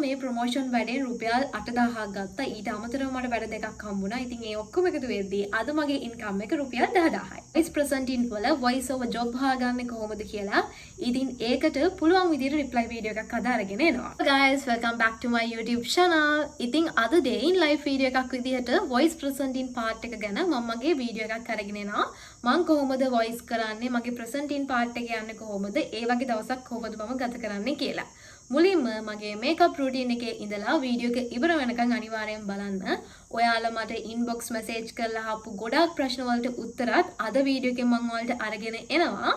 මේ ප්‍රොමෝෂන් වැඩෙන් රුපියල් 8000ක් ගත්තා. ඊට අමතරව මට වැඩ දෙකක් හම්බුණා. ඉතින් ඒ ඔක්කොම එකතු වෙද්දී අද මගේ ඉන්කම් එක රුපියල් 10000යි. voice presenting වල voice over job හොයාගන්නේ කොහොමද කියලා ඉතින් ඒකට පුළුවන් විදිහට reply video එකක් අද අරගෙන එනවා. Guys, welcome back to my YouTube channel. ඉතින් අද day in life video එකක් විදිහට voice presenting part එක ගැන මම මගේ video එකක් අරගෙන එනවා. මම කොහොමද voice කරන්නේ, මගේ presenting part එක යන්නේ කොහොමද, ඒ වගේ දවසක් කොහොමද මම ගත කරන්නේ කියලා. මුලින්ම මගේ මේකප් රූටීන් එකේ ඉඳලා වීඩියෝ එක ඉවර වෙනකන් අනිවාර්යෙන් බලන්න. ඔයාලා මට ඉන්බොක්ස් මැසේජ් කරලා ආපු ගොඩාක් ප්‍රශ්න වලට උත්තරත් අද වීඩියෝ එකෙන් මම ඔයාලට අරගෙන එනවා.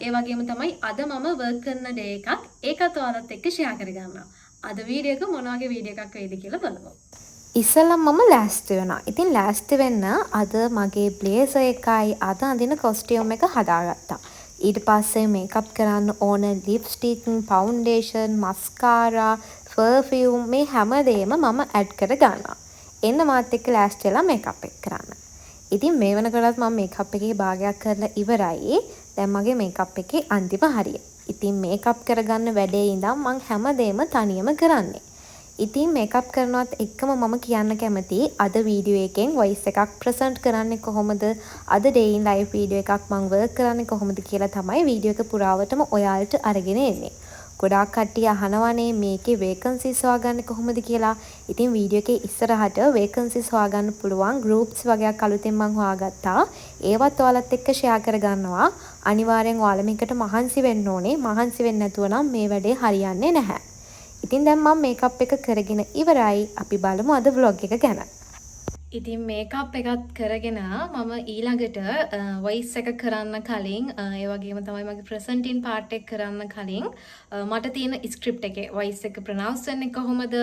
ඒ වගේම තමයි අද මම වර්ක් කරන ඩේ එකක් ඒකත් ඔයාලත් එක්ක ෂෙයා කරගන්නවා. අද වීඩියෝ එක මොන වගේ වීඩියෝ එකක් වෙයිද කියලා බලමු. ඉස්සෙල්ලා මම ලෑස්ති වෙනවා. ඉතින් ලෑස්ති වෙන්න අද මගේ බ්ලේසර් එකයි අද අඳින කොස්ටියුම් එක හදාගත්තා. ඊට පස්සේ මේකප් කරන්න ඕන ලිප්ස්ටික්, ෆවුන්ඩේෂන්, මස්කාරා, පර්ෆියුම් මේ හැමදේම මම ඇඩ් කර ගන්නවා. එන්න මාත් එක්ක ලෑස්ති වෙලා මේකප් එක කරන්න. ඉතින් මේ වෙනකොටත් මම මේකප් එකේ භාගයක් කරලා ඉවරයි. දැන් මගේ මේකප් එකේ අන්තිම හරිය. ඉතින් මේකප් කරගන්න වැඩේ ඉඳන් මම හැමදේම තනියම කරන්නේ. ඉතින් මේකප් කරනවත් එක්කම මම කියන්න කැමති අද වීඩියෝ එකෙන් වොයිස් එකක් ප්‍රසන්ට් කරන්නේ කොහොමද, අද ඩේ ඉන් ලයිෆ් වීඩියෝ එකක් මම වර්ක් කරන්නේ කොහොමද කියලා තමයි වීඩියෝ එක පුරාවටම ඔයාලට අරගෙන එන්නේ. ගොඩාක් කට්ටිය අහනවනේ මේකේ වේකන්සිස් හොයාගන්නේ කොහොමද කියලා. ඉතින් වීඩියෝ එකේ ඉස්සරහට වේකන්සිස් හොයාගන්න පුළුවන් ගෲප්ස් වගේක් අලුතෙන් මම හොයාගත්තා. ඒවත් ඔයාලත් එක්ක ෂෙයා කරගන්නවා. අනිවාර්යෙන් ඔයාලා මේකට මහන්සි වෙන්න ඕනේ. මහන්සි වෙන්නේ නැතුව නම් මේ වැඩේ හරියන්නේ නැහැ. ඉතින් දැන් මම මේකප් එක කරගෙන ඉවරයි. අපි බලමු අද vlog එක ගැන. ඉතින් මේකප් එකත් කරගෙන මම ඊළඟට වොයිස් එක කරන්න කලින් ඒ වගේම තමයි මගේ ප්‍රසන්ටින් පාර්ට් එක කරන්න කලින් මට තියෙන ස්ක්‍රිප්ට් එකේ වොයිස් එක ප්‍රොනවුන්ස් වෙන්නේ කොහොමද,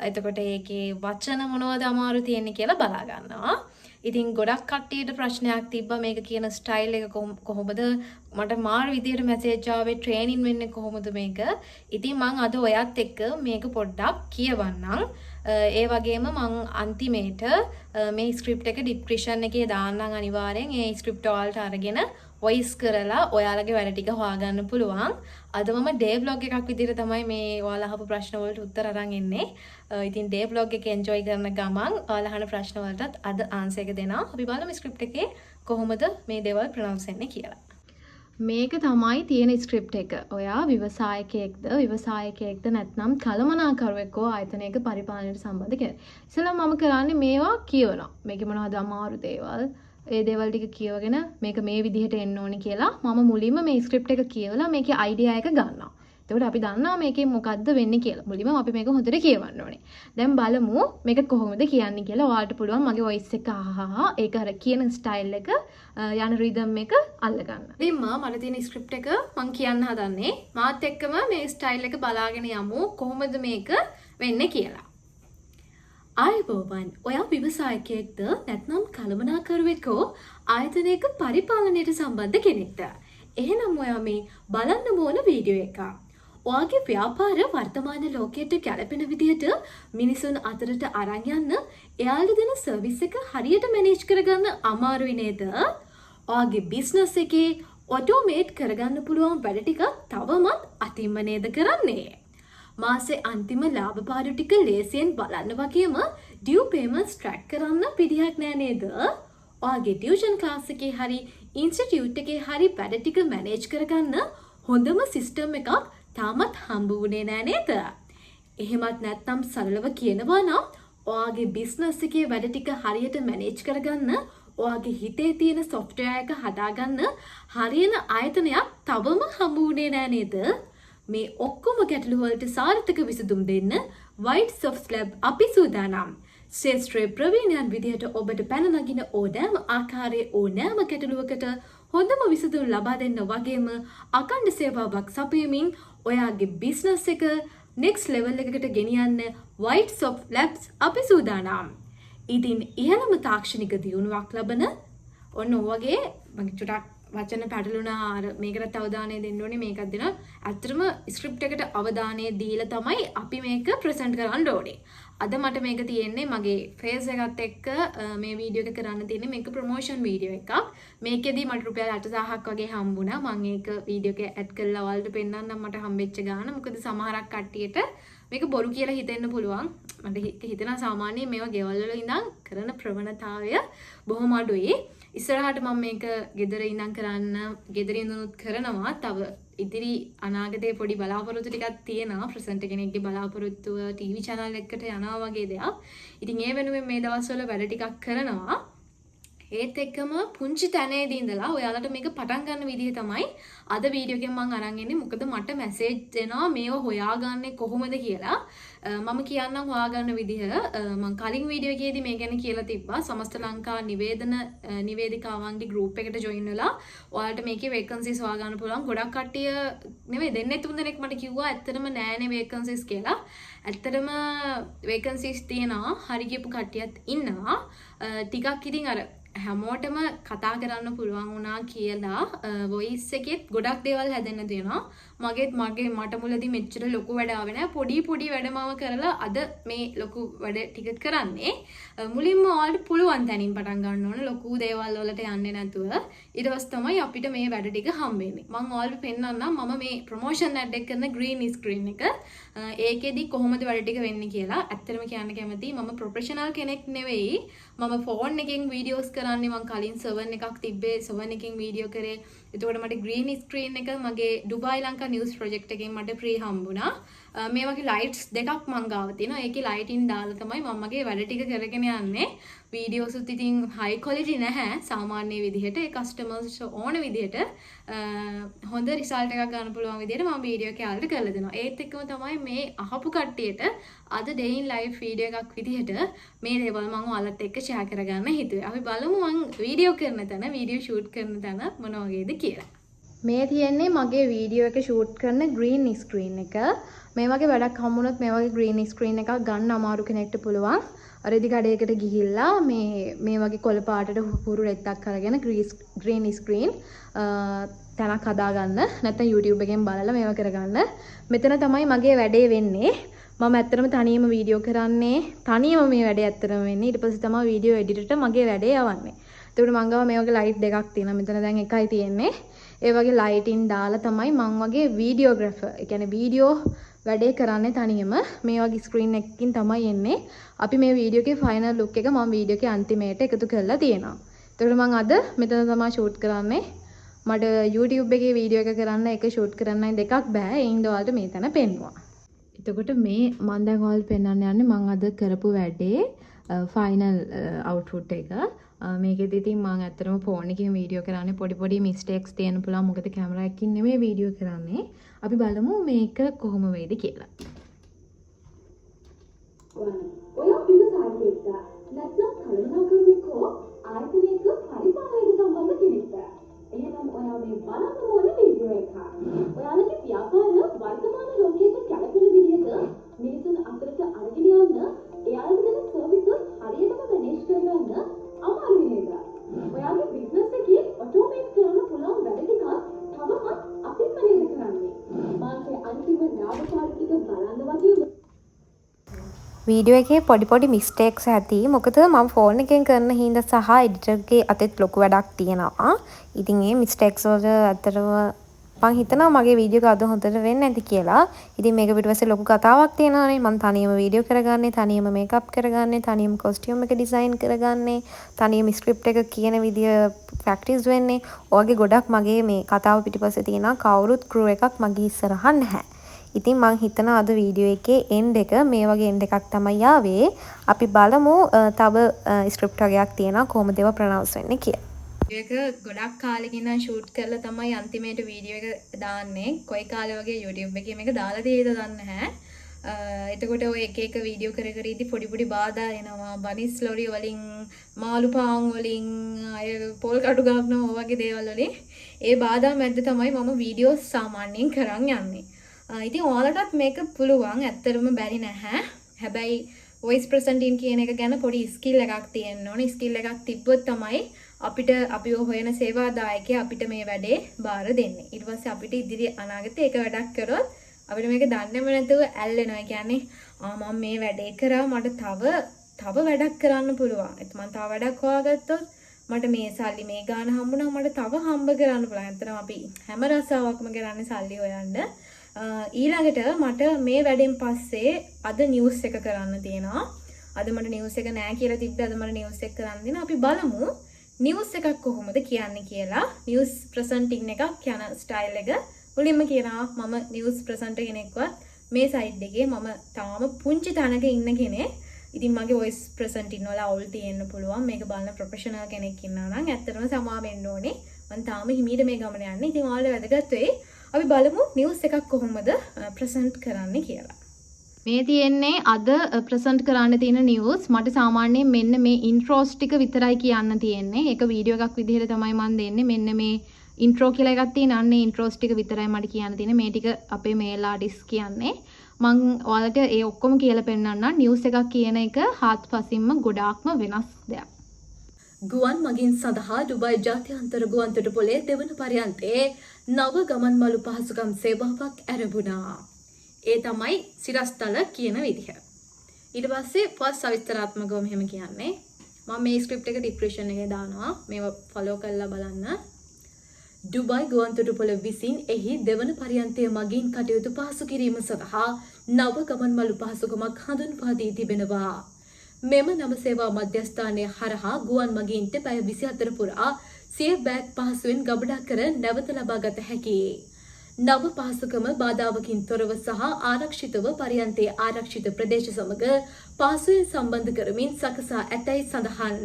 එතකොට ඒකේ වචන මොනවද අමාරු තියෙන්නේ කියලා බලා ගන්නවා. ඉතින් ගොඩක් කට්ටියට ප්‍රශ්නයක් තිබ්බා මේක කියන ස්ටයිල් එක කොහොමද, මට මාර විදියට මැසේජ් ආවේ ට්‍රේනින් වෙන්නේ කොහොමද මේක. ඉතින් මම අද ඔයත් එක්ක මේක පොඩ්ඩක් කියවන්නම්. ඒ වගේම මම අන්තිමේට මේ ස්ක්‍රිප්ට් එක ඩිස්ක්‍රිප්ෂන් එකේ දාන්නම් අනිවාර්යෙන්. ඒ ස්ක්‍රිප්ට් වලට අරගෙන වොයිස් කරලා ඔයාලගේ වැඩ ටික හොයාගන්න පුළුවන්. අද මම ඩේ vlog එකක් විදිහට තමයි මේ ඔයාලා අහපු ප්‍රශ්න වලට උත්තර අරන් එන්නේ. ඉතින් ඩේ vlog එක එන්ජොයි කරන ගමන් ඔයාලා අහන ප්‍රශ්න වලටත් අද ආන්සර් එක දෙනවා. අපි බලමු ස්ක්‍රිප්ට් එකේ කොහොමද මේ දේවල් ප්‍රොනවුන්ස් වෙන්නේ කියලා. මේක තමයි තියෙන ස්ක්‍රිප්ට් එක. ඔයා ව්‍යවසායකයෙක්ද නැත්නම් කළමනාකරුවෙක් හෝ ආයතනයක පරිපාලනයට සම්බන්ධ කෙනෙක්. ඉතින් මම කරන්නේ මේවා කියවනවා. මේකේ මොනවද අමාරු දේවල්, ඒ දේවල් ටික කියවගෙන මේක මේ විදිහට එන්න ඕනි කියලා මම මුලින්ම මේ ස්ක්‍රිප්ට් එක කියවලා මේකේ අයිඩියා එක ගන්නවා. එතකොට අපි දන්නවා මේකේ මොකද්ද වෙන්නේ කියලා. මුලින්ම අපි මේක හොඳට කියවන්න ඕනේ. දැන් බලමු මේක කොහොමද කියන්නේ කියලා. ඔයාලට පුළුවන් මගේ වොයිස් එක අහහා ඒක අර කියන ස්ටයිල් එක යන රිද්ම් එක අල්ලගන්න. ඉතින් මට තියෙන ස්ක්‍රිප්ට් එක මම කියන්න හදන්නේ. මාත් එක්කම මේ ස්ටයිල් එක බලාගෙන යමු කොහොමද මේක වෙන්නේ කියලා. ආයුබෝවන්, ඔයා ව්‍යවසායකයෙක්ද නැත්නම් කළමනාකරුවෙක් හෝ ආයතනයක පරිපාලනයට සම්බන්ධ කෙනෙක්ද? එහෙනම් ඔයා මේ බලන්න ඕන වීඩියෝ එකක්. ඔයාගේ ව්‍යාපාර වර්තමාන ලෝකයට ගැලපෙන විදිහට මිනිසුන් අතරට අරන් යන්න එයාලා දෙන සර්විස් එක හරියට මැනේජ් කරගන්න අමාරුයි නේද? ඔයාගේ බිස්නස් එකේ ඔටෝමේට් කරගන්න පුළුවන් වැඩ ටික තවමත් අතින්ම නේද කරන්නේ? මාසේ අන්තිම ලාභපාඩු ටික ලේසියෙන් බලන්න වගේම ඩියු පේමන්ට්ස් ට්‍රැක් කරන්න පිළියක් නෑ නේද? ඔයාගේ ටියුෂන් ක්ලාස් එකේ හරි ඉන්ස්ටිටියුට් එකේ හරි වැඩ ටික මැනේජ් කරගන්න හොඳම සිස්ටම් එකක් තාමත් හම්බ වුණේ නෑ නේද? එහෙමත් නැත්නම් සරලව කියනවා නම් ඔයාගේ බිස්නස් එකේ වැඩ ටික හරියට මැනේජ් කරගන්න ඔයාගේ හිතේ තියෙන software එක හදාගන්න හරියන ආයතනයක් තවම හම්බ වුණේ නෑ නේද? මේ ඔක්කොම ගැටලු වලට සාර්ථක විසඳුම් දෙන්න White Soft Lab අපි සූදානම්. ශ්‍රේෂ්ඨ ප්‍රවීණයන් විදිහට ඔබට පැන නගින ඕනෑම ආකාරයේ ඕනෑම ගැටලුවකට හොඳම විසඳුම් ලබා දෙන්න වගේම අකණ්ඩ සේවාවක් සපයමින් ඔයාගේ බිස්නස් එක next level එකකට ගෙනියන්න White Soft Labs අපි සූදානම්. ඉතින් ඉහළම තාක්ෂණික දියුණුවක් ලබන ඔන්න ඔයගේ මගේ චුටක් වචන පැටලුණා අර මේකට අවධානය දෙන්න ඕනේ මේකත් දෙනවා. ඇත්තටම ස්ක්‍රිප්ට් එකට අවධානය දීලා තමයි අපි මේක ප්‍රසන්ට් කරන්න ඕනේ. අද මට මේක තියෙන්නේ මගේ ෆේස් එකත් එක්ක මේ වීඩියෝ එක කරන්න තියෙන්නේ මේක ප්‍රොමෝෂන් වීඩියෝ එකක්. මේකෙදී මට රුපියල් 8000ක් වගේ හම්බුණා. මම ඒක වීඩියෝ එක ඇඩ් කරලා ඔයාලට පෙන්නන්නම් මට හම්බෙච්ච ගාන. මොකද සමහරක් කට්ටියට මේක බොරු කියලා හිතෙන්න පුළුවන්. මට හිතෙනවා සාමාන්‍යයෙන් මේවා ගෙවල් වල ඉඳන් කරන ප්‍රවණතාවය බොහොම අඩුයි. ඉස්සරහට මම මේක ගෙදර ඉඳන් කරන්න, ගෙදර ඉඳනුත් කරනවා. තව ඉදිරි අනාගතයේ පොඩි බලාපොරොත්තු ටිකක් තියෙනවා. ප්‍රසන්ට් කෙනෙක්ගේ බලාපොරොත්තුව ටීවී channel එකකට යනවා වගේ දෙයක්. ඉතින් ඒ වෙනුවෙන් මේ දවස්වල වැඩ ටිකක් කරනවා. ඒත් එක්කම පුංචි තැනේදී ඉඳලා ඔයාලට මේක පටන් ගන්න විදිහ තමයි අද වීඩියෝ එකෙන් මම අරන් එන්නේ. මොකද මට මැසේජ් එනවා මේව හොයාගන්නේ කොහොමද කියලා. මම කියන්නම් හොයාගන්න විදිහ. මම කලින් වීඩියෝ එකේදී මේ ගැන කියලා තිබ්බා. සමස්ත ලංකා නිවේදිකාවන්ගේ group එකට join වෙලා ඔයාලට මේකේ vacancies හොයාගන්න පුළුවන්. ගොඩක් කට්ටිය නෙවෙයි දෙන්නේ තුන් දෙනෙක් මට කිව්වා ඇත්තටම නෑනේ vacancies කියලා. ඇත්තටම vacancies තියෙනවා. හරි කියපු කට්ටියත් ඉන්නවා. ටිකක් ඉතින් අර හැමෝටම කතා කරන්න පුළුවන් වුණා කියලා වොයිස් එකෙත් ගොඩක් දේවල් හැදෙන්න තියෙනවා. මට මුලදී මෙච්චර ලොකු වැඩ ආවේ නැහැ. පොඩි වැඩමව කරලා අද මේ ලොකු වැඩ ටික කරන්නේ. මුලින්ම ඔයාලට පුළුවන් තැනින් පටන් ගන්න ඕන. ලොකු දේවල් වලට යන්නේ නැතුව. ඊට පස්සේ තමයි අපිට මේ වැඩ ටික හම්බෙන්නේ. මම ඔයාලට පෙන්නන්නම් මම මේ ප්‍රොමෝෂන් ඇඩ් එක කරන green screen එක. ඒකෙදි කොහොමද වැඩ ටික වෙන්නේ කියලා. ඇත්තටම කියන්න කැමතියි. මම ප්‍රොෆෙෂනල් කෙනෙක් නෙවෙයි. මම ෆෝන් එකෙන් වීඩියෝස් කරන්නේ. මම කලින් 7 එකක් තිබ්බේ 7 එකෙන් වීඩියෝ කරේ. එතකොට මට green screen එක මගේ ඩුබායි ලංකා නිවුස් ප්‍රොජෙක්ට් එකෙන් මට ෆ්‍රී හම්බුණා. මේ වගේ ලයිට්ස් දෙකක් මං ගාව තියෙනවා. ඒකේ ලයිටින් දාලා තමයි මම මගේ වැඩ ටික කරගෙන යන්නේ. වීඩියෝස් උත් ඉතින් හයි ක්වොලිටි නැහැ සාමාන්‍ය විදිහට. ඒ කස්ටමර්ස් ඕන විදිහට හොඳ රිසල්ට් එකක් ගන්න පුළුවන් විදිහට මම වීඩියෝ එක යාලට කරලා දෙනවා. ඒත් එක්කම තමයි මේ අහපු කට්ටියට අද day in life වීඩියෝ එකක් විදිහට මේ දේවල් මම ඔයාලත් එක්ක ෂෙයා කරගන්න හිතුවේ. අපි බලමු මම වීඩියෝ කරන තැන, වීඩියෝ ෂූට් කරන තැන මොන වගේද කියලා. මේ තියෙන්නේ මගේ වීඩියෝ එක ෂූට් කරන green screen එක. මේ වගේ වැඩක් හම්බුනොත් මේ වගේ green screen එකක් ගන්න අමාරු කෙනෙක්ට පුළුවන්. අරදි කඩේකට ගිහිල්ලා මේ වගේ කොළ පාටට හුරු රෙද්දක් අරගෙන green screen තැනක් හදාගන්න. නැත්නම් YouTube එකෙන් බලලා මේවා කරගන්න. මෙතන තමයි මගේ වැඩේ වෙන්නේ. මම ඇත්තටම තනියම වීඩියෝ කරන්නේ. තනියම මේ වැඩේ ඇත්තටම වෙන්නේ. ඊට පස්සේ තමයි වීඩියෝ එඩිටර්ට මගේ වැඩේ යවන්නේ. එතකොට මං ගාව මේ වගේ ලයිට් දෙකක් තියෙනවා. මෙතන දැන් එකයි තියෙන්නේ. ඒ වගේ ලයිටින් දාලා තමයි මං වගේ වීඩියෝග්‍රැෆර්, ඒ කියන්නේ වීඩියෝ වැඩේ කරන්නේ තනියම. මේ වගේ ස්ක්‍රීන් එකකින් තමයි එන්නේ. අපි මේ වීඩියෝ එකේ ෆයිනල් ලුක් එක මම වීඩියෝ එකේ අන්තිමේට එකතු කරලා තියෙනවා. එතකොට මං අද මෙතන තමයි ෂූට් කරන්නේ. මට YouTube එකේ වීඩියෝ එක කරන්න එක ෂූට් කරන්නයි දෙකක් බෑ. ඒ හින්දා ඔයාලට මේ තැන පෙන්නුවා. එතකොට මේ මම දැන් ඔයාලට පෙන්වන්න යන්නේ මං අද කරපු වැඩේ ෆයිනල් අවුට්පුට් එක. මේකෙදි ඉතින් මම ඇත්තටම ෆෝන් එකෙන් වීඩියෝ කරන්නේ පොඩි මිස්ටේක්ස් තියෙන්න පුළුවන්. මොකද කැමරා එකකින් නෙමෙයි වීඩියෝ කරන්නේ. අපි බලමු මේක කොහොම වෙයිද කියලා. ඔයා විමසාරියෙක්ද? නැත්නම් කළමනාකරුවෙකෝ ආයතනයක පරිපාලනයට සම්බන්ධ කෙනෙක්ද? එහෙනම් ඔයා මේ බලන්න ඕන වීඩියෝ එක. ඔයාලගේ ව්‍යාපාර වර්තමාන ලෝකයට ගැලපෙන විදිහට මිනිසුන් අතරට අරගෙන යන්න එයාලට දෙන සර්විසස් හරියටම මැනේජ් කරගන්න අමාරු නේද? ඔයාගේ බිස්නස් එකේ ඔටෝමේට් කරන්න පුළුවන් වැඩ ටිකක් තවමත් අපිම නේද කරන්නේ? මාසේ අන්තිම ලාභකාරීකව බලන්න වගේ වීඩියෝ එකේ පොඩි මිස්ටේක්ස් ඇති. මොකද මම ෆෝන් එකෙන් කරන හින්දා සහ එඩිටර්ගේ අතෙත් ලොකු වැඩක් තියෙනවා. ඉතින් මේ මිස්ටේක්ස් වල ඇත්තටම මම හිතනවා මගේ වීඩියෝ එක අද හොඳට වෙන්නේ නැති කියලා. ඉතින් මේක පිටපස්සේ ලොකු කතාවක් තියෙනවානේ. මම තනියම වීඩියෝ කරගන්නේ, තනියම මේකප් කරගන්නේ, තනියම කොස්ටියුම් එක ඩිසයින් කරගන්නේ, තනියම ස්ක්‍රිප්ට් එක කියන විදිය ප්‍රැක්ටිස් වෙන්නේ. ඔයගේ ගොඩක් මගේ මේ කතාව පිටපස්සේ තියෙනවා. කවුරුත් ක්‍රූ එකක් මගේ ඉස්සරහ නැහැ. ඉතින් මං හිතනවා අද වීඩියෝ එකේ එන්ඩ් එක මේ වගේ එන්ඩ් එකක් තමයි ආවේ. අපි බලමු තව ස්ක්‍රිප්ට් වගේක් තියෙනවා කොහොමද ඒවා ප්‍රොනවුන්ස් වෙන්නේ කියලා. ඒක ගොඩක් කාලෙකින් ඉඳන් ෂූට් කරලා තමයි අන්තිමේට වීඩියෝ එක දාන්නේ. කොයි කාලේ වගේ YouTube එකේ මේක දාලා තියෙද දන්නේ නැහැ. එතකොට ඔය එක වීඩියෝ කර ඉදි පොඩි බාධා එනවා. බනිස් ලොරි වලින්, මාළු පාන් වලින්, අය පොල් කටු ගන්නවා වගේ දේවල් වලින්. ඒ බාධා මැද්ද තමයි මම වීඩියෝස් සාමාන්‍යයෙන් කරන් යන්නේ. ඉතින් ඔයාලටත් මේක පුළුවන්. ඇත්තටම බැරි නැහැ. හැබැයි voice presenting කියන එක ගැන පොඩි ස්කිල් එකක් තියෙන්න ඕනේ. ස්කිල් එකක් තිබ්බොත් තමයි අපිට අපිව හොයන සේවාදායකයා අපිට මේ වැඩේ බාර දෙන්නේ. ඊට පස්සේ අපිට ඉදිරි අනාගතේ එක වැඩක් කරොත් අපිට මේක දන්නේම නැතුව ඇල්ලෙනවා. ඒ කියන්නේ මම මේ වැඩේ කරා මට තව වැඩක් කරන්න පුළුවන්. ඒත් මම තව වැඩක් හොයාගත්තොත් මට මේ සල්ලි මේ ගාන හම්බුණා මට තව හම්බ කරන්න පුළුවන්. ඇත්තටම අපි හැම රස්සාවක්ම කරන්නේ සල්ලි හොයන්න. ඊළඟට මට මේ වැඩෙන් පස්සේ අද නිවුස් එක කරන්න තියෙනවා. අද මට නිවුස් එක නෑ කියලා තිබ්බේ අද මට නිවුස් එක කරන්න දෙනවා. අපි බලමු නිවුස් එකක් කොහොමද කියන්නේ කියලා. නිවුස් ප්‍රසන්ටින් එකක් යන ස්ටයිල් එක මුලින්ම කියනවා මම නිවුස් ප්‍රසන්ටර් කෙනෙක්වත් මේ සයිඩ් එකේ මම තාම පුංචි තැනක ඉන්න කෙනෙක්. ඉතින් මගේ වොයිස් ප්‍රසන්ටින් වල අවුල් තියෙන්න පුළුවන්. මේක බලන ප්‍රොෆෙෂනල් කෙනෙක් ඉන්නවා නම් ඇත්තටම සමා වෙන්න ඕනේ. මම තාම හිමීට මේ ගමන යන්නේ. ඉතින් ඔයාලට වැදගත් වෙයි. අපි බලමු නිවුස් එකක් කොහොමද ප්‍රසන්ට් කරන්න කියලා. මේ තියෙන්නේ අද ප්‍රසන්ට් කරන්න තියෙන නිවුස්. මට සාමාන්‍යයෙන් මෙන්න මේ ඉන්ට්‍රෝස් ටික විතරයි කියන්න තියෙන්නේ. ඒක වීඩියෝ එකක් විදිහට තමයි මම දෙන්නේ. මෙන්න මේ ඉන්ට්‍රෝ කියලා එකක් තියෙන අන්නේ ඉන්ට්‍රෝස් ටික විතරයි මට කියන්න තියෙන්නේ. මේ ටික අපේ මේල් ආටිස්ට් කියන්නේ. මම ඔයාලට ඒ ඔක්කොම කියලා පෙන්නන්නම්. නිවුස් එකක් කියන එක හාත්පසින්ම ගොඩාක්ම වෙනස් දෙයක්. ගුවන් මගින් සඳහා ඩුබයි ජාත්‍යන්තර ගුවන්තොටුපොළේ දෙවන පරියන්තයේ නව ගමන් මළු පහසුකම් සේවාවක් ආරම්භුණා. ඒ තමයි සිරස්තල කියන විදිහ. ඊට පස්සේ ෆස්ට් සවිස්තරාත්මකව මෙහෙම කියන්නේ. මම මේ ස්ක්‍රිප්ට් එක ඩිස්ක්‍රිප්ෂන් එකේ දානවා. මේව ෆලෝ කරලා බලන්න. ඩුබයි ගුවන්තොටුපොළ විසින් එහි දෙවන පරියන්තය මගින් කටයුතු පහසු කිරීම සඳහා නව ගමන් මළු පහසුකමක් හඳුන්වා දී තිබෙනවා. මෙම නව සේවා මධ්‍යස්ථානය හරහා ගුවන් මගීන්ට පැය 24 පුරා සිය බෑග් පහසුවෙන් ගබඩා කර නැවත ලබා ගත හැකියි. නව පහසුකම බාධාවකින් තොරව සහ ආරක්ෂිතව පරියන්තයේ ආරක්ෂිත ප්‍රදේශ සමග පහසුවෙන් සම්බන්ධ කරමින් සකසා ඇතැයි සඳහන්.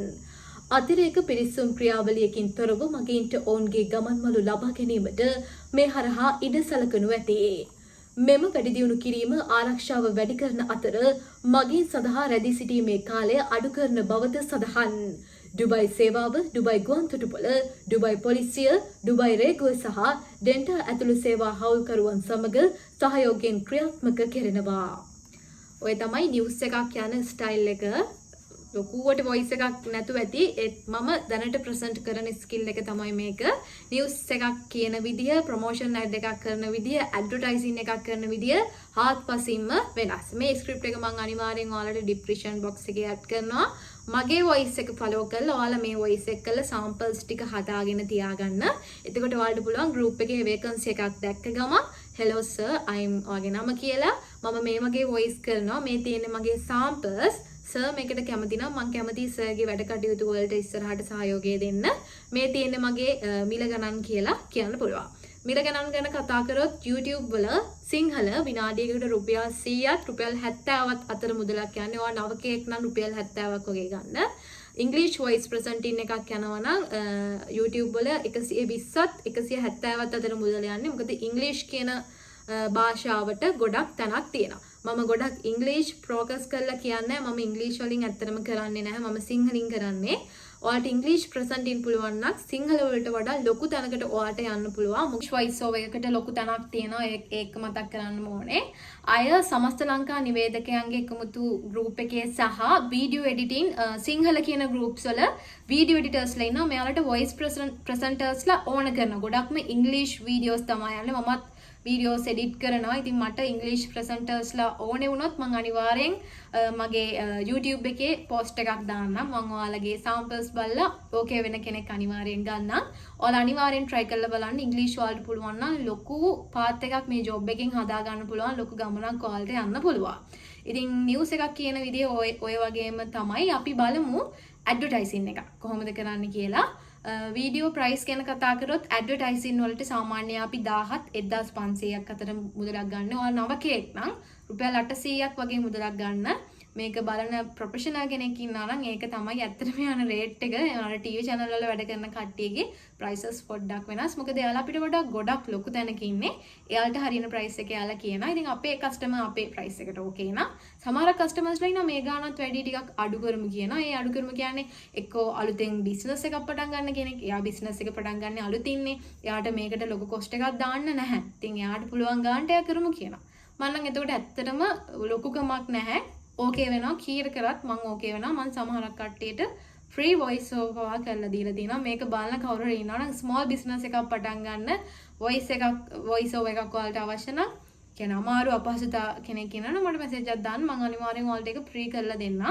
අතිරේක පිරිසුම් ක්‍රියාවලියකින් තොරව මගීන්ට ඔවුන්ගේ ගමන්මළු ලබා ගැනීමට මේ හරහා ඉඩ සලකනු ඇති. මෙම වැඩිදියුණු කිරීම ආරක්ෂාව වැඩි කරන අතර මගීන් සඳහා රැඳී සිටීමේ කාලය අඩු කරන බවද සඳහන්. ඩුබයි සේවාව, ඩුබයි ගුවන්තොටුපොළ, ඩුබයි පොලිසිය, ඩුබයි රේගුව සහ ඩෙන්ටා ඇතුළු සේවා හවුල්කරුවන් සමග සහයෝගයෙන් ක්‍රියාත්මක කෙරෙනවා. ඔය තමයි නිවුස් එකක් යන ස්ටයිල් එක. ලොකුවට වොයිස් එකක් නැතුව ඇති. මම දැනට ප්‍රසන්ට් කරන ස්කිල් එක තමයි මේක. නිවුස් එකක් කියන විදිය, ප්‍රොමෝෂන් ඇඩ් එකක් කරන විදිය, ඇඩ්වර්ටයිසින් එකක් කරන විදිය හාත්පසින්ම වෙනස්. මේ ස්ක්‍රිප්ට් එක මම අනිවාර්යෙන් ඔයාලට ඩිස්ක්‍රිප්ෂන් බොක්ස් එකේ ඇඩ් කරනවා. මගේ වොයිස් එක ෆලෝ කරලා ඔයාලා මේ වොයිස් එක කරලා සැම්පල්ස් ටික හදාගෙන තියාගන්න. එතකොට ඔයාලට පුළුවන් ගෲප් එකේ වේකන්සි එකක් දැක්ක ගමන් hello sir I'm ඔයාගේ නම කියලා මම මේ වගේ වොයිස් කරනවා. මේ තියෙන්නේ මගේ සැම්පල්ස්. සර් මේකට කැමති නම් මම කැමතියි සර්ගේ වැඩ කටයුතු වලට ඉස්සරහට සහයෝගය දෙන්න. මේ තියෙන්නේ මගේ මිල ගණන් කියලා කියන්න පුළුවන්. මිල ගණන් ගැන කතා කරොත් YouTube වල සිංහල විනාඩියකට රුපියල් 100ත් රුපියල් 70ත් අතර මුදලක් යන්නේ. ඔයා නවකයක් නම් රුපියල් 70ක් වගේ ගන්න. English voice presenting එකක් යනවා නම් YouTube වල 120ත් 170ත් අතර මුදල යන්නේ. මොකද English කියන භාෂාවට ගොඩක් තැනක් තියෙනවා. මම ගොඩක් ඉංග්‍රීසි ප්‍රෝග්‍රස් කරලා කියන්නේ මම ඉංග්‍රීසි වලින් ඇත්තටම කරන්නේ නැහැ. මම සිංහලින් කරන්නේ. ඔයාලට ඉංග්‍රීසි ප්‍රසන්ටින් පුළුවන් නම් සිංහල වලට වඩා ලොකු තැනකට ඔයාලට යන්න පුළුවන්. මුක්ෂ් වොයිස් ඕවර් එකකට ලොකු තැනක් තියෙනවා. ඒක මතක් කරන්න ඕනේ. අය සමස්ත ලංකා නිවේදකයන්ගේ එකමුතු ගෲප් එකේ සහ වීඩියෝ එඩිටින් සිංහල කියන ගෲප්ස් වල වීඩියෝ එඩිටර්ස්ලා ඉන්නවා. මෙයාලට වොයිස් ප්‍රසන්ටර්ස්ලා ඕන කරන ගොඩක්ම ඉංග්‍රීසි වීඩියෝස් තමයි යන්නේ. මමත් videos edit කරනවා. ඉතින් මට English presenters-ලා ඕනේ වුණොත් මම අනිවාර්යෙන් මගේ YouTube එකේ post එකක් දාන්නම්. මම ඔයාලගේ samples බලලා okay වෙන කෙනෙක් අනිවාර්යෙන් ගන්නම්. ඔයාලා අනිවාර්යෙන් try කරලා බලන්න. English වලට පුළුවන් නම් ලොකු path එකක් මේ job එකෙන් හදා ගන්න පුළුවන්. ලොකු ගමනක් ඔයාලට යන්න පුළුවන්. ඉතින් news එකක් කියන විදිය ඔය වගේම තමයි අපි බලමු advertising එක කොහොමද කරන්න කියලා. වීඩියෝ ප්‍රයිස් ගැන කතා කරොත් ඇඩ්වර්ටයිසින් වලට සාමාන්‍යයෙන් අපි 1000ත් 1500ක් අතර මුදලක් ගන්න. ඔයාලා නවකයෙක් නම් රුපියල් 800ක් වගේ මුදලක් ගන්න. මේක බලන ප්‍රොෆෙෂනල් කෙනෙක් ඉන්නවා නම් ඒක තමයි ඇත්තටම යන රේට් එක. ඔයාලා ටීවී channel වල වැඩ කරන කට්ටියගේ prices පොඩ්ඩක් වෙනස්. මොකද එයාලා අපිට වඩා ගොඩක් ලොකු තැනක ඉන්නේ. එයාලට හරියන price එක එයාලා කියනවා. ඉතින් අපේ customer අපේ price එකට okay නා. සමහර customers-ලා ඉන්නවා මේ ගානත් වැඩි ටිකක් අඩු කරමු කියනවා. ඒ අඩු කරමු කියන්නේ එක්කෝ අලුතෙන් business එකක් පටන් ගන්න කෙනෙක්. එයා business එක පටන් ගන්න අලුතින්නේ. එයාට මේකට ලොකු cost එකක් දාන්න නැහැ. ඉතින් එයාට පුළුවන් ගානට එයා කරමු කියනවා. මම නම් එතකොට ඇත්තටම ලොකු කමක් නැහැ. ඕකේ වෙනවා කීර කරත් මම ඕකේ වෙනවා. මම සමහරක් කට්ටියට free voice over කරලා දීලා තියෙනවා. මේක බලන කවුරු හරි ඉන්නවා නම් small business එකක් පටන් ගන්න voice over එකක් ඔයාලට අවශ්‍ය නම් කියන අමාරු අපහසුතා කෙනෙක් ඉන්නවනම් මට message එකක් දාන්න. මම අනිවාර්යෙන් ඔයාලට ඒක free කරලා දෙන්නම්.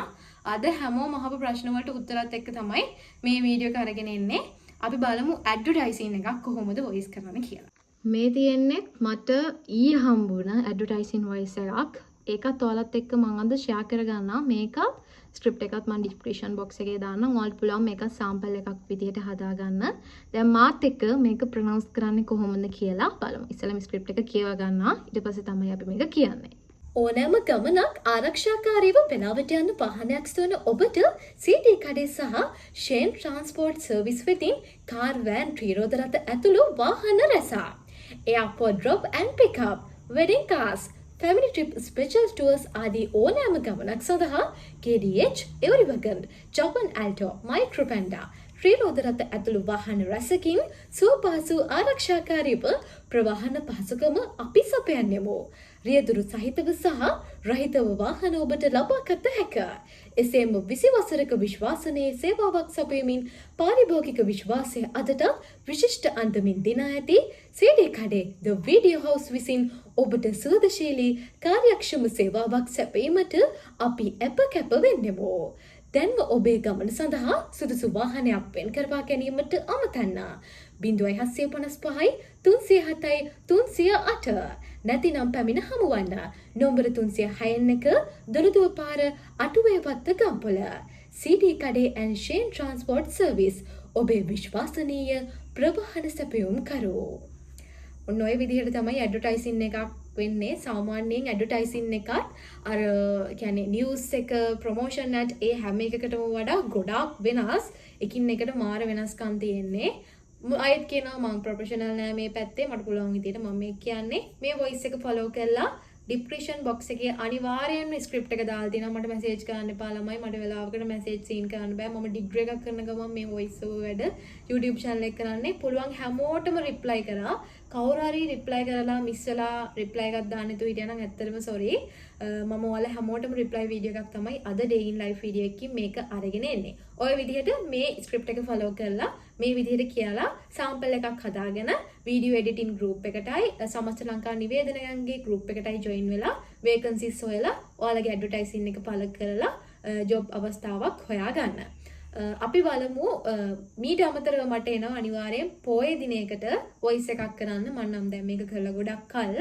අද හැමෝම අහපු ප්‍රශ්න වලට උත්තරات එක්ක තමයි මේ වීඩියෝ එක අරගෙන එන්නේ. අපි බලමු advertising එකක් කොහොමද voice කරන්න කියලා. මේ තියෙන්නේ මට ඊ හම්බුණ ඇඩ්වර්ටයිසින් වොයිස් එකක්. ඒකත් ඔයාලත් එක්ක මම අද ෂෙයා කරගන්නවා. මේක ස්ක්‍රිප්ට් එකත් මම ඩිස්ක්‍රිප්ෂන් බොක්ස් එකේ දාන්නම්. ඔයාලට පුළුවන් මේක සාම්පල් එකක් විදියට හදාගන්න. දැන් මාත් එක්ක මේක ප්‍රොනවුන්ස් කරන්නේ කොහොමද කියලා බලමු. ඉස්සෙල්ලාම ස්ක්‍රිප්ට් එක කියව ගන්නවා. ඊට පස්සේ තමයි අපි මේක කියන්නේ. ඕනෑම ගමනක් ආරක්ෂාකාරීව පෙළාවට යන්න වාහනයක් සොයන ඔබට CD කඩේ සහ ෂේන් ට්‍රාන්ස්පෝර්ට් සර්විස් වෙතින් කාර් වෑන් ත්‍රිරෝද රථ ඇතුළු වාහන රැසක්. Airport drop and pickup, wedding cars, family trip special tours ආදී ඕනෑම ගමනක් සඳහා KDH, එවරිවගන්, ජපන් ඇල්ටෝ, මයික්‍රොපැන්ඩා ත්‍රිරෝද රථ ඇතුළු වාහන රැසකින් සුවපහසු ආරක්ෂාකාරීව ප්‍රවාහන පහසුකම අපි සපයන්නෙමු. රියදුරු සහිතව සහ රහිතව වාහන ඔබට ලබාගත හැක. එසේම 20 වසරක විශ්වාසනීය සේවාවක් සපයමින් පාරිභෝගික විශ්වාසය අදට විශිෂ්ට අන්දමින් දිනා ඇති CD කඩේ The Video House විසින් ඔබට සුවදශීලී කාර්යක්ෂම සේවාවක් සැපයීමට අපි අප කැප වෙන්නෙමු. දැන්ම ඔබේ ගමන සඳහා සුදුසු වාහනයක් වෙන් කරවා ගැනීමට අමතන්න. 0755 307 308 නැතිනම් පැමිණ හමුවන්න. නොම්බර 306 දොළදුව පාර අටුවේ වත්ත ගම්පොළ. CD කඩේ ඇන් ෂේන් ට්‍රාන්ස්පෝර්ට් සර්විස් ඔබේ විශ්වාසනීය ප්‍රවාහන සැපයුම් කරෝ. ඔන්න ඔය විදිහට තමයි ඇඩ්වර්ටයිසින් එකක් වෙන්නේ. සාමාන්‍යයෙන් ඇඩ්වර්ටයිසින් එකත් අර කියන්නේ නිවුස් එක ප්‍රොමෝෂන් ඇඩ් ඒ හැම එකකටම වඩා ගොඩාක් වෙනස්. එකින් එකට මාර වෙනස්කම් තියෙන්නේ. අයත් කියනවා මම ප්‍රොෆෙෂනල් නෑ මේ පැත්තේ, මට පුළුවන් විදිහට මම මේ කියන්නේ. මේ වොයිස් එක ෆලෝ කරලා ඩිස්ක්‍රිප්ෂන් බොක්ස් එකේ අනිවාර්යයෙන්ම ස්ක්‍රිප්ට් එක දාලා තියෙනවා. මට මැසේජ් කරන්න එපා ළමයි, මට වෙලාවකට මැසේජ් සීන් කරන්න බෑ. මම ඩිග්‍රී එකක් කරන ගමන් මේ වොයිස් ඕවර් වැඩ YouTube channel එක කරන්නේ. පුළුවන් හැමෝටම රිප්ලයි කරා. කවුරු හරි රිප්ලයි කරලා මිස් වෙලා රිප්ලයි එකක් දාන්න නැතුව හිටියා නම් ඇත්තටම සෝරි. මම ඔයාලා හැමෝටම රිප්ලයි වීඩියෝ එකක් තමයි අද day in life වීඩියෝ එකකින් මේක අරගෙන එන්නේ. ඔය විදිහට මේ ස්ක්‍රිප්ට් එක ෆලෝ කරලා මේ විදිහට කියලා සාම්පල් එකක් හදාගෙන වීඩියෝ එඩිටින් ගෲප් එකටයි සමස්ත ලංකා නිවේදනයන්ගේ ගෲප් එකටයි ජොයින් වෙලා වේකන්සිස් හොයලා ඔයාලගේ ඇඩ්වර්ටයිසින් එක පළ කරලා ජොබ් අවස්ථාවක් හොයාගන්න. අපි බලමු මීට අමතරව මට එනවා අනිවාර්යෙන් පොයේ දිනයකට වොයිස් එකක් කරන්න. මම නම් දැන් මේක කරලා ගොඩක් කල්.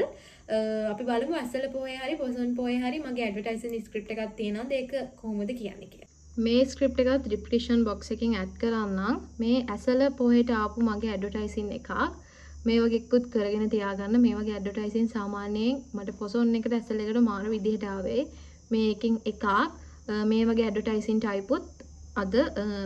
අපි බලමු ඇසල පොයේ හරි පොසොන් පොයේ හරි මගේ ඇඩ්වර්ටයිසින් ස්ක්‍රිප්ට් එකක් තියෙනවා. ඒක කොහොමද කියන්නේ කියලා. මේ ස්ක්‍රිප්ට් එකත් ඩිස්ක්‍රිප්ෂන් බොක්ස් එකකින් ඇඩ් කරන්නම්. මේ ඇසල පොහෙට ආපු මගේ ඇඩ්වර්ටයිසින් එකක්. මේ වගේ එක්කුත් කරගෙන තියාගන්න. මේ වගේ ඇඩ්වර්ටයිසින් සාමාන්‍යයෙන් මට පොසොන් එකට ඇසල එකට මාර විදිහට ආවේ. මේ එකකින් එකක් මේ වගේ ඇඩ්වර්ටයිසින් ටයිපුත් අද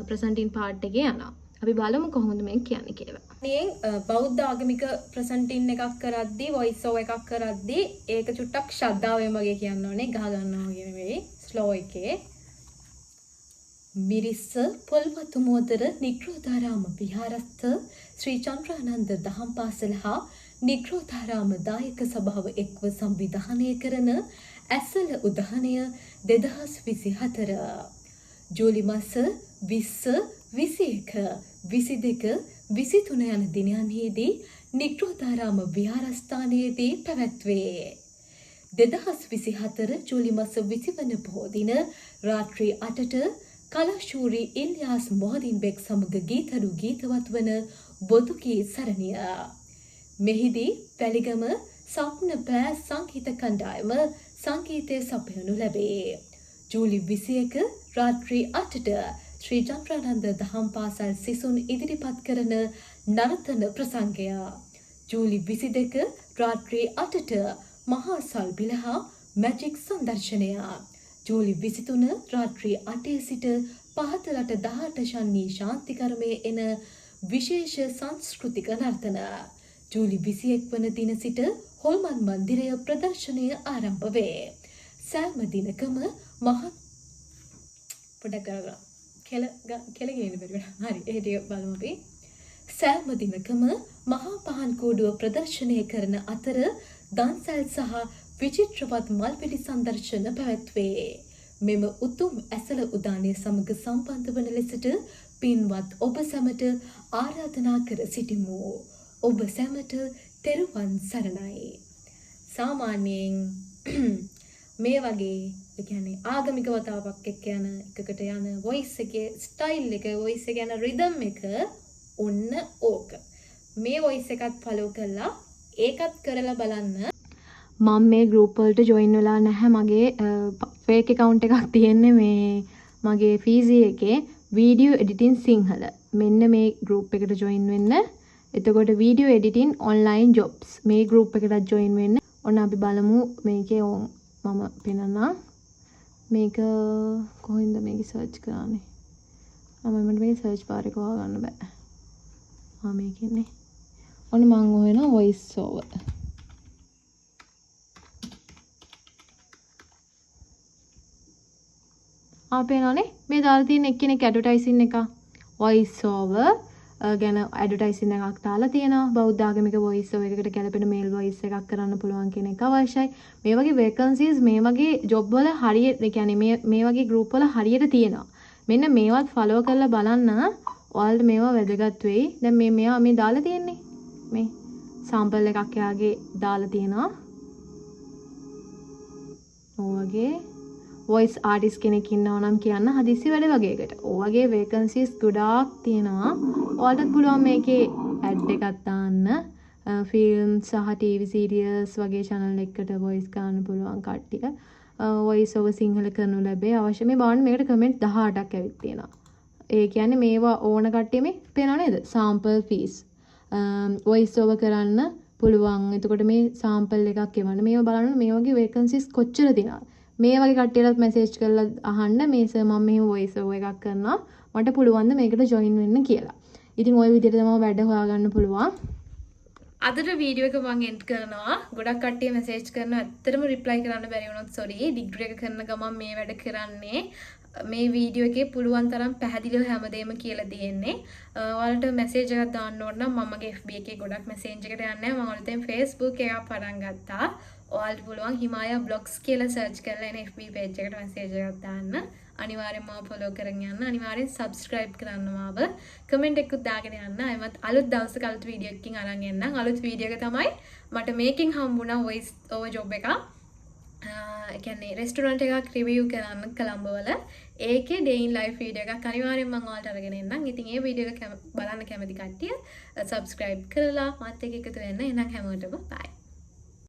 ප්‍රසන්ටින් පාර්ට් එකේ යනවා. අපි බලමු කොහොමද මේක කියන්නේ කියලා. මේ බෞද්ධ ආගමික ප්‍රසන්ටින් එකක් කරද්දී වොයිස් ඕවර් එකක් කරද්දී ඒක චුට්ටක් ශ්‍රද්ධාවෙන් වගේ කියන්න ඕනේ. ගහ ගන්නවා වගේ නෙවෙයි. ස්ලෝ එකේ. මිරිස්ස පොල්වතු මෝදර නිග්‍රෝධාරාම විහාරස්ථ ශ්‍රී චන්ද්‍රානන්ද දහම් පාසල හා නිග්‍රෝධාරාම දායක සභාව එක්ව සංවිධානය කරන ඇසල උදානය 2024 ජූලි මාස 20, 21, 22, 23 යන දිනයන්හිදී නිග්‍රෝධාරාම විහාරස්ථානයේදී පැවැත්වේ. 2024 ජූලි මාස 20 වන පොහොය දින රාත්‍රී 8ට කලාශූරී ඉල්යාස් මොහදින්බෙක් සමග ගීතරු ගීතවත් වන බොදුකී සරණිය. මෙහිදී පැලිගම සප්න පෑ සංගීත කණ්ඩායම සංගීතය සපයනු ලැබේ. ජූලි 21 රාත්‍රී 8ට ශ්‍රී චන්ද්‍රානන්ද දහම් පාසල් සිසුන් ඉදිරිපත් කරන නර්තන ප්‍රසංගය. ජූලි 22 රාත්‍රී 8ට මහා සල්බිල හා මැජික් සංදර්ශනය. ජූලි 23 රාත්‍රී 8 සිට පහතරට 18 ශන්නී ශාන්තිකර්මයේ එන විශේෂ සංස්කෘතික නර්තන. ජූලි 21 වන දින සිට හොල්මන් මන්දිරය ප්‍රදර්ශනය ආරම්භ වේ. සෑම දිනකම මහත් පොඩක් කෙලගෙන බැරි හරි ඒ ටික බලමු අපි. සෑම දිනකම මහා පහන් කූඩුව ප්‍රදර්ශනය කරන අතර දන්සැල් සහ විචිත්‍රවත් මල්පිඩි සංදර්ශන පැවැත්වේ. මෙම උතුම් ඇසල උදානය සමග සම්බන්ධ වන ලෙසට පින්වත් ඔබ සැමට ආරාධනා කර සිටිමු. ඔබ සැමට තෙරුවන් සරණයි. සාමාන්‍යයෙන් මේ වගේ කියන්නේ ආගමික වතාවක් එක්ක යන එකකට යන වොයිස් එකේ ස්ටයිල් එක, වොයිස් එක යන රිද්ම් එක ඔන්න ඕක. මේ වොයිස් එකත් ෆලෝ කරලා ඒකත් කරලා බලන්න. මම මේ ගෲප් වලට ජොයින් වෙලා නැහැ. මගේ ෆේක් account එකක් තියෙන්නේ මේ මගේ ෆීසි එකේ වීඩියෝ එඩිටින් සිංහල. මෙන්න මේ ගෲප් එකට ජොයින් වෙන්න. එතකොට වීඩියෝ එඩිටින් ඔන්ලයින් ජොබ්ස් මේ ගෲප් එකට ජොයින් වෙන්න. ඔන්න අපි බලමු මේකේ මම පෙන්නනවා. මේක කොහෙන්ද මේක සර්ච් කරන්නේ? මට මේ සර්ච් බාර් එක හොයාගන්න බෑ. මේකෙන්නේ. ඔන්න මම හොයනවා වොයිස් ඕවර්. පේනවනේ මේ දාලා තියෙන එක්කෙනෙක් ඇඩ්වර්ටයිසින් එක වොයිස් ඕවර් ගැන ඇඩ්වර්ටයිසින් එකක් දාලා තියෙනවා. බෞද්ධ ආගමික වොයිස් ඕවර් එකකට ගැලපෙන මේල් වොයිස් එකක් කරන්න පුළුවන් කෙනෙක් අවශ්‍යයි. මේ වගේ වේකන්සිස් මේ වගේ ජොබ් වල හරියට ඒ කියන්නේ මේ වගේ ගෲප් වල හරියට තියෙනවා. මෙන්න මේවත් ෆලෝ කරලා බලන්න. ඔයාලට මේවා වැදගත් වෙයි. දැන් මේවා මේ දාලා තියෙන්නේ. මේ සැම්පල් එකක් යාගේ දාලා තියෙනවා. ඔයගේ voice artist කෙනෙක් ඉන්නවා නම් කියන්න හදිස්සි වැඩ වගේකට. ඔයගේ vacancies ගොඩාක් තියෙනවා. ඔයාලටත් පුළුවන් මේකේ ad එකක් දාන්න. ෆිල්ම් සහ TV series වගේ channel එකකට voice ගන්න පුළුවන් කට්ටිය. voice over සිංහල කරනු ලැබේ. අවශ්‍ය මේ බලන්න මේකට comment 18ක් ඇවිත් තියෙනවා. ඒ කියන්නේ මේවා ඕන කට්ටිය මේ පේනව නේද? sample fees. voice over කරන්න පුළුවන්. එතකොට මේ sample එකක් එවන්න. මේවා බලන්න මේ වගේ vacancies කොච්චර තියෙනවද? මේ වගේ කට්ටියටත් මැසේජ් කරලා අහන්න මේ සර් මම මෙහෙම වොයිස් ඕවර් එකක් කරනවා මට පුළුවන් ද මේකට ජොයින් වෙන්න කියලා. ඉතින් ওই විදිහට තමයි වැඩ හොයාගන්න පුළුවන්. අදට වීඩියෝ එක මම එන්ඩ් කරනවා. ගොඩක් කට්ටිය මැසේජ් කරනවා. ඇත්තටම රිප්ලයි කරන්න බැරි වුණොත් සෝරි. ඩිග්‍රී එක කරන ගමන් මේ වැඩ කරන්නේ. මේ වීඩියෝ එකේ පුළුවන් තරම් පැහැදිලිව හැමදේම කියලා දෙන්නේ. ඔයාලට මැසේජ් එකක් දාන්න ඕන නම් මමගේ FB එකේ ගොඩක් මැසේජ් එකට යන්නේ නැහැ. මම අලුතෙන් Facebook එකක් පටන් ගත්තා. ඔයාලට පුළුවන් හිමායා බ්ලොග්ස් කියලා සර්ච් කරලා එන FB page එකට මැසේජ් එකක් දාන්න. අනිවාර්යෙන්ම මාව follow කරගෙන යන්න. අනිවාර්යෙන් subscribe කරන්න මාව. comment එකකුත් දාගෙන යන්න. එමත් අලුත් දවසක අලුත් වීඩියෝ එකකින් අරන් එන්නම්. අලුත් වීඩියෝ එක තමයි මට මේකින් හම්බුණා voice over job එකක්. ඒ කියන්නේ රෙස්ටුරන්ට් එකක් රිවිව් කරන්න කොළඹ වල. ඒකේ day in life වීඩියෝ එකක් අනිවාර්යෙන් මම ඔයාලට අරගෙන එන්නම්. ඉතින් ඒ වීඩියෝ එක බලන්න කැමති කට්ටිය subscribe කරලා මාත් එක්ක එකතු වෙන්න. එහෙනම් හැමෝටම bye.